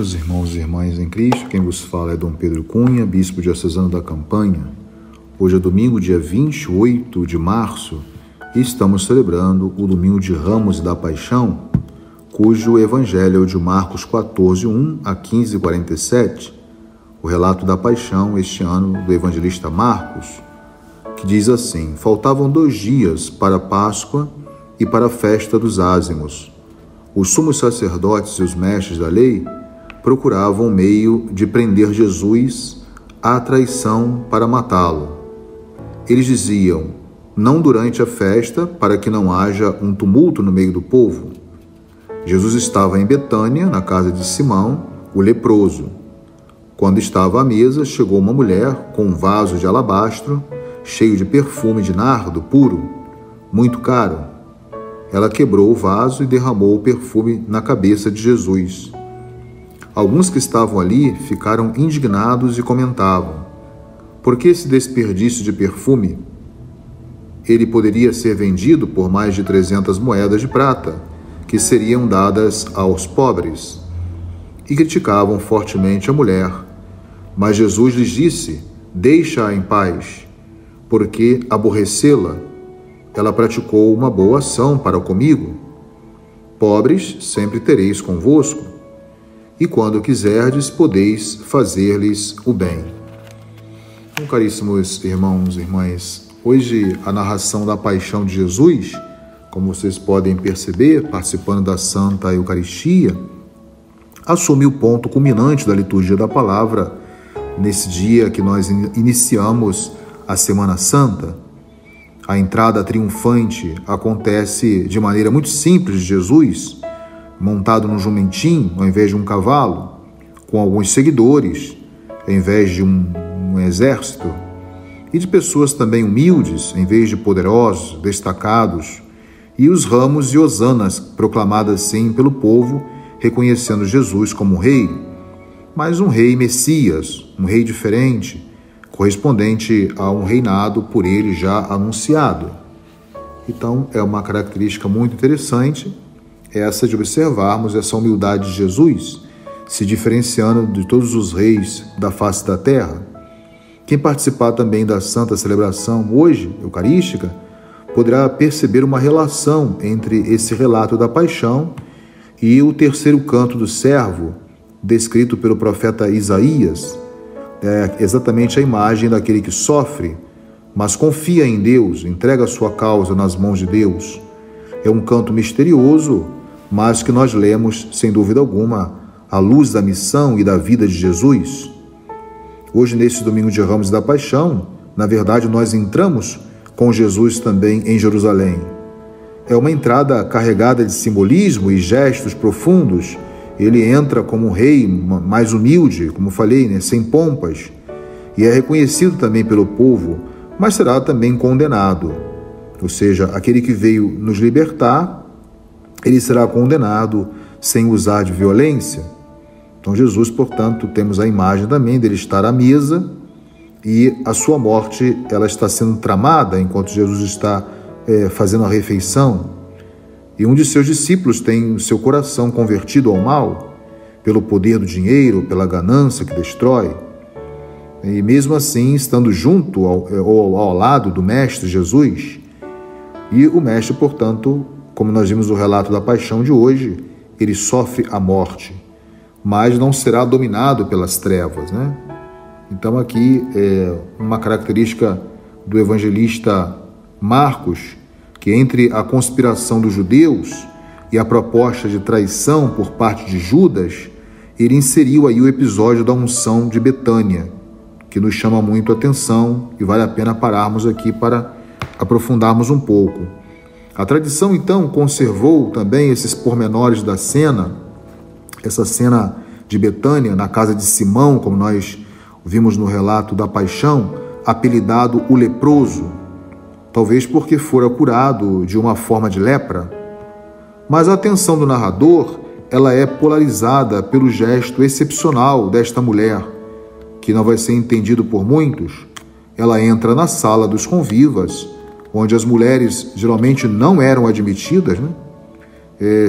Meus irmãos e irmãs em Cristo, quem vos fala é Dom Pedro Cunha, bispo diocesano da Campanha. Hoje é domingo, dia 28 de março, e estamos celebrando o Domingo de Ramos e da Paixão, cujo evangelho é o de Marcos 14, 1 a 15, 47, o relato da paixão este ano do evangelista Marcos, que diz assim: faltavam 2 dias para a Páscoa e para a festa dos ázimos. Os sumos sacerdotes e os mestres da lei procuravam meio de prender Jesus à traição para matá-lo. Eles diziam: não durante a festa, para que não haja um tumulto no meio do povo. Jesus estava em Betânia, na casa de Simão, o leproso. Quando estava à mesa, chegou uma mulher com um vaso de alabastro, cheio de perfume de nardo puro, muito caro. Ela quebrou o vaso e derramou o perfume na cabeça de Jesus. Alguns que estavam ali ficaram indignados e comentavam: por que esse desperdício de perfume? Ele poderia ser vendido por mais de 300 moedas de prata, que seriam dadas aos pobres. E criticavam fortemente a mulher. Mas Jesus lhes disse: deixa-a em paz, porque aborrecê-la, ela praticou uma boa ação para comigo. Pobres sempre tereis convosco, e quando quiserdes, podeis fazer-lhes o bem. Então, caríssimos irmãos e irmãs, hoje a narração da paixão de Jesus, como vocês podem perceber, participando da Santa Eucaristia, assume o ponto culminante da liturgia da palavra nesse dia que nós iniciamos a Semana Santa. A entrada triunfante acontece de maneira muito simples de Jesus, montado num jumentinho ao invés de um cavalo, com alguns seguidores ao invés de um exército, e de pessoas também humildes em vez de poderosos, destacados, e os ramos e hosanas proclamadas assim pelo povo, reconhecendo Jesus como rei, mas um rei Messias, um rei diferente, correspondente a um reinado por ele já anunciado. Então, é uma característica muito interessante essa de observarmos essa humildade de Jesus, se diferenciando de todos os reis da face da terra. Quem participar também da Santa Celebração hoje, eucarística, poderá perceber uma relação entre esse relato da paixão e o terceiro canto do servo, descrito pelo profeta Isaías. É exatamente a imagem daquele que sofre, mas confia em Deus, entrega a sua causa nas mãos de Deus. É um canto misterioso, mas que nós lemos, sem dúvida alguma, à luz da missão e da vida de Jesus. Hoje, nesse Domingo de Ramos e da Paixão, na verdade, nós entramos com Jesus também em Jerusalém. É uma entrada carregada de simbolismo e gestos profundos. Ele entra como um rei mais humilde, como falei, sem pompas, e é reconhecido também pelo povo, mas será também condenado. Ou seja, aquele que veio nos libertar, ele será condenado sem usar de violência. Então Jesus, portanto, temos a imagem também dele estar à mesa e a sua morte ela está sendo tramada enquanto Jesus está fazendo a refeição. E um de seus discípulos tem o seu coração convertido ao mal, pelo poder do dinheiro, pela ganância que destrói. E mesmo assim, estando junto ao lado do Mestre Jesus, e o Mestre, portanto, como nós vimos no relato da paixão de hoje, ele sofre a morte, mas não será dominado pelas trevas, né? Então aqui é uma característica do evangelista Marcos, que entre a conspiração dos judeus e a proposta de traição por parte de Judas, ele inseriu aí o episódio da unção de Betânia, que nos chama muito a atenção e vale a pena pararmos aqui para aprofundarmos um pouco. A tradição, então, conservou também esses pormenores da cena, essa cena de Betânia, na casa de Simão, como nós vimos no relato da paixão, apelidado o leproso, talvez porque fora curado de uma forma de lepra. Mas a atenção do narrador, ela é polarizada pelo gesto excepcional desta mulher, que não vai ser entendido por muitos. Ela entra na sala dos convivas, onde as mulheres geralmente não eram admitidas,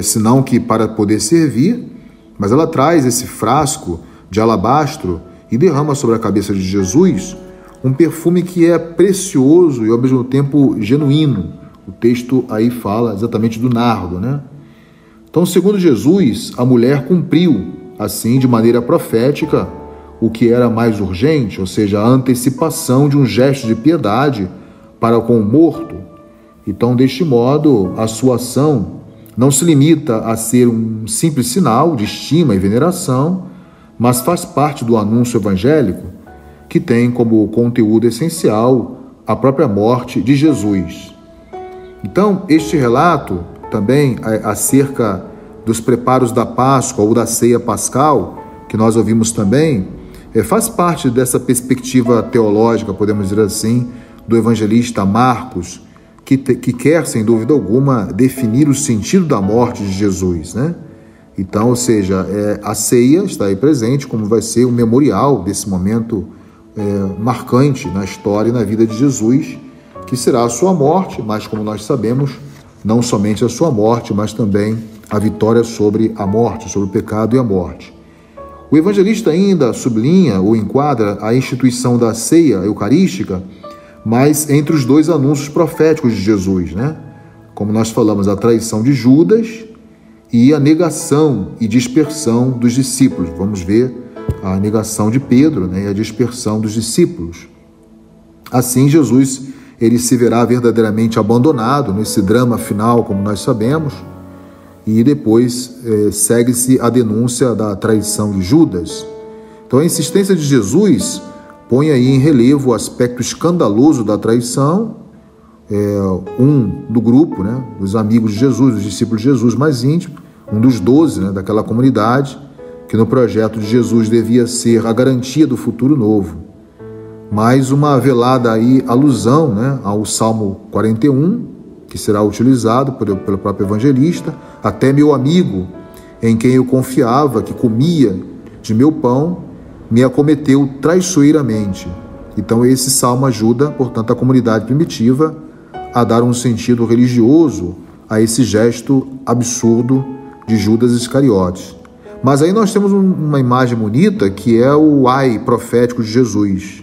senão que para poder servir, mas ela traz esse frasco de alabastro e derrama sobre a cabeça de Jesus um perfume que é precioso e ao mesmo tempo genuíno. O texto aí fala exatamente do nardo, né? Então, segundo Jesus, a mulher cumpriu, assim, de maneira profética, o que era mais urgente, ou seja, a antecipação de um gesto de piedade para com o morto. Então, deste modo, a sua ação não se limita a ser um simples sinal de estima e veneração, mas faz parte do anúncio evangélico, que tem como conteúdo essencial a própria morte de Jesus. Então, este relato também acerca dos preparos da Páscoa ou da ceia pascal, que nós ouvimos também, faz parte dessa perspectiva teológica, podemos dizer assim, do evangelista Marcos, que quer, sem dúvida alguma, definir o sentido da morte de Jesus, né? Então, ou seja, a ceia está aí presente, como vai ser o memorial desse momento marcante na história e na vida de Jesus, que será a sua morte, mas como nós sabemos, não somente a sua morte, mas também a vitória sobre a morte, sobre o pecado e a morte. O evangelista ainda sublinha ou enquadra a instituição da ceia eucarística, mas entre os dois anúncios proféticos de Jesus, né? Como nós falamos, a traição de Judas e a negação e dispersão dos discípulos. Vamos ver a negação de Pedro, né, e a dispersão dos discípulos. Assim, Jesus ele se verá verdadeiramente abandonado nesse drama final, como nós sabemos, e depois segue-se a denúncia da traição de Judas. Então, a insistência de Jesus põe aí em relevo o aspecto escandaloso da traição. Um do grupo, né, dos amigos de Jesus, dos discípulos de Jesus mais íntimos, um dos 12, né, daquela comunidade, que no projeto de Jesus devia ser a garantia do futuro novo. Mais uma velada aí alusão, né, ao Salmo 41, que será utilizado pelo próprio evangelista: até meu amigo, em quem eu confiava, que comia de meu pão, me acometeu traiçoeiramente. Então esse salmo ajuda, portanto, a comunidade primitiva a dar um sentido religioso a esse gesto absurdo de Judas Iscariotes. Mas aí nós temos uma imagem bonita, que é o ai profético de Jesus.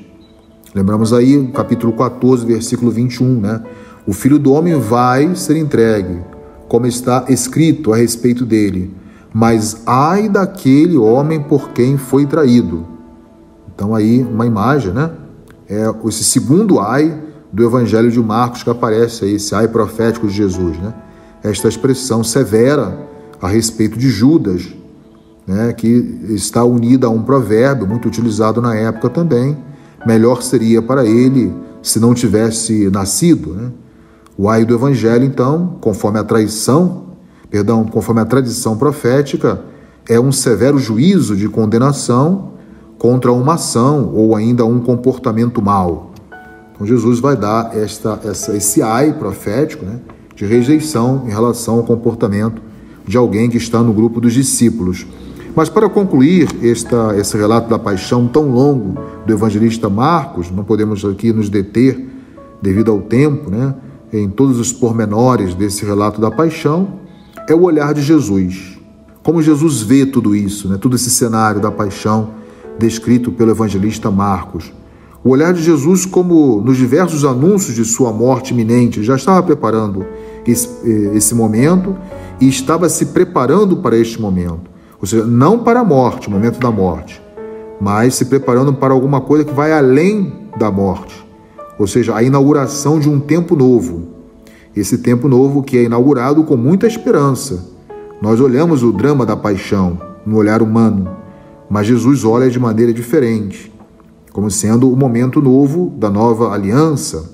Lembramos aí o capítulo 14, versículo 21, né? O Filho do Homem vai ser entregue, como está escrito a respeito dele. Mas ai daquele homem por quem foi traído. Então aí uma imagem, né? É esse segundo ai do Evangelho de Marcos que aparece aí, esse ai profético de Jesus, né? Esta expressão severa a respeito de Judas, né, que está unida a um provérbio muito utilizado na época também: melhor seria para ele se não tivesse nascido, né? O ai do Evangelho, então, conforme a tradição profética, é um severo juízo de condenação contra uma ação ou ainda um comportamento mau. Então Jesus vai dar esse ai profético, né, de rejeição em relação ao comportamento de alguém que está no grupo dos discípulos. Mas para concluir esse relato da paixão tão longo do evangelista Marcos, não podemos aqui nos deter devido ao tempo, né, em todos os pormenores desse relato da paixão, é o olhar de Jesus. Como Jesus vê tudo isso, né, todo esse cenário da paixão descrito pelo evangelista Marcos. O olhar de Jesus, como nos diversos anúncios de sua morte iminente, já estava preparando esse momento e estava se preparando para este momento. Ou seja, não para a morte, o momento da morte, mas se preparando para alguma coisa que vai além da morte. Ou seja, a inauguração de um tempo novo. Esse tempo novo que é inaugurado com muita esperança. Nós olhamos o drama da paixão no olhar humano, mas Jesus olha de maneira diferente, como sendo o momento novo da nova aliança,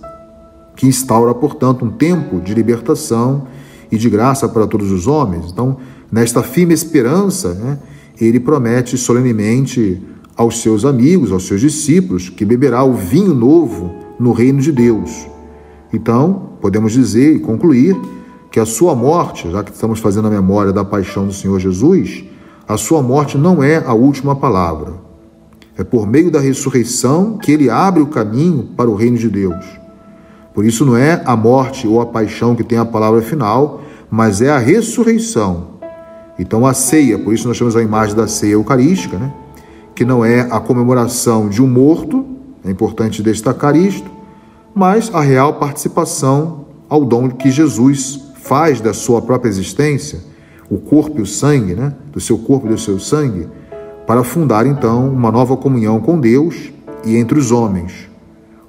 que instaura, portanto, um tempo de libertação e de graça para todos os homens. Então, nesta firme esperança, né, ele promete solenemente aos seus amigos, aos seus discípulos, que beberá o vinho novo no reino de Deus. Então, podemos dizer e concluir que a sua morte, já que estamos fazendo a memória da paixão do Senhor Jesus, a sua morte não é a última palavra. É por meio da ressurreição que ele abre o caminho para o reino de Deus. Por isso não é a morte ou a paixão que tem a palavra final, mas é a ressurreição. Então a ceia, por isso nós chamamos a imagem da ceia eucarística, né? Que não é a comemoração de um morto, é importante destacar isto, mas a real participação ao dom que Jesus faz da sua própria existência, o corpo e o sangue, né? Do seu corpo e do seu sangue, para fundar então uma nova comunhão com Deus e entre os homens,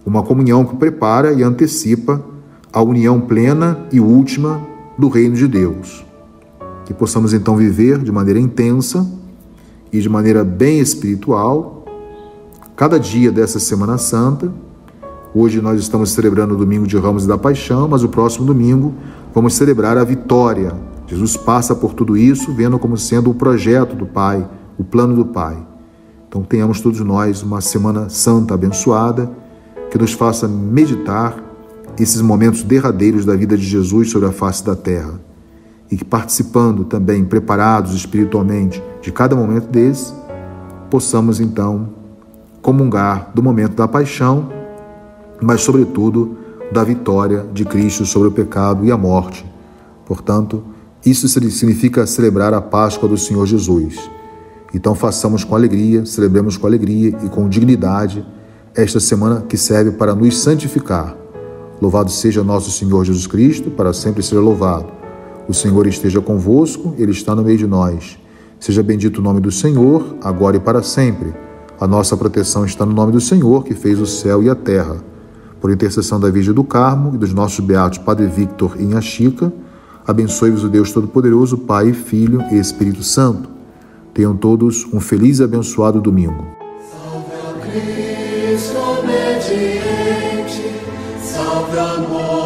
uma comunhão que prepara e antecipa a união plena e última do reino de Deus. Que possamos então viver de maneira intensa e de maneira bem espiritual cada dia dessa Semana Santa. Hoje nós estamos celebrando o domingo de Ramos e da Paixão, mas o próximo domingo vamos celebrar a vitória. Jesus passa por tudo isso, vendo como sendo o projeto do Pai, o plano do Pai. Então tenhamos todos nós uma Semana Santa abençoada, que nos faça meditar esses momentos derradeiros da vida de Jesus sobre a face da terra. E que participando também, preparados espiritualmente de cada momento desse, possamos então comungar do momento da paixão, mas sobretudo da vitória de Cristo sobre o pecado e a morte. Portanto, isso significa celebrar a Páscoa do Senhor Jesus. Então façamos com alegria, celebremos com alegria e com dignidade esta semana que serve para nos santificar. Louvado seja nosso Senhor Jesus Cristo, para sempre seja louvado. O Senhor esteja convosco, Ele está no meio de nós. Seja bendito o nome do Senhor, agora e para sempre. A nossa proteção está no nome do Senhor, que fez o céu e a terra. Por intercessão da Virgem do Carmo e dos nossos beatos Padre Victor e Inha Chica, abençoe-vos o Deus Todo-Poderoso, Pai, Filho e Espírito Santo. Tenham todos um feliz e abençoado domingo. Salve a Cristo obediente, salve a nós.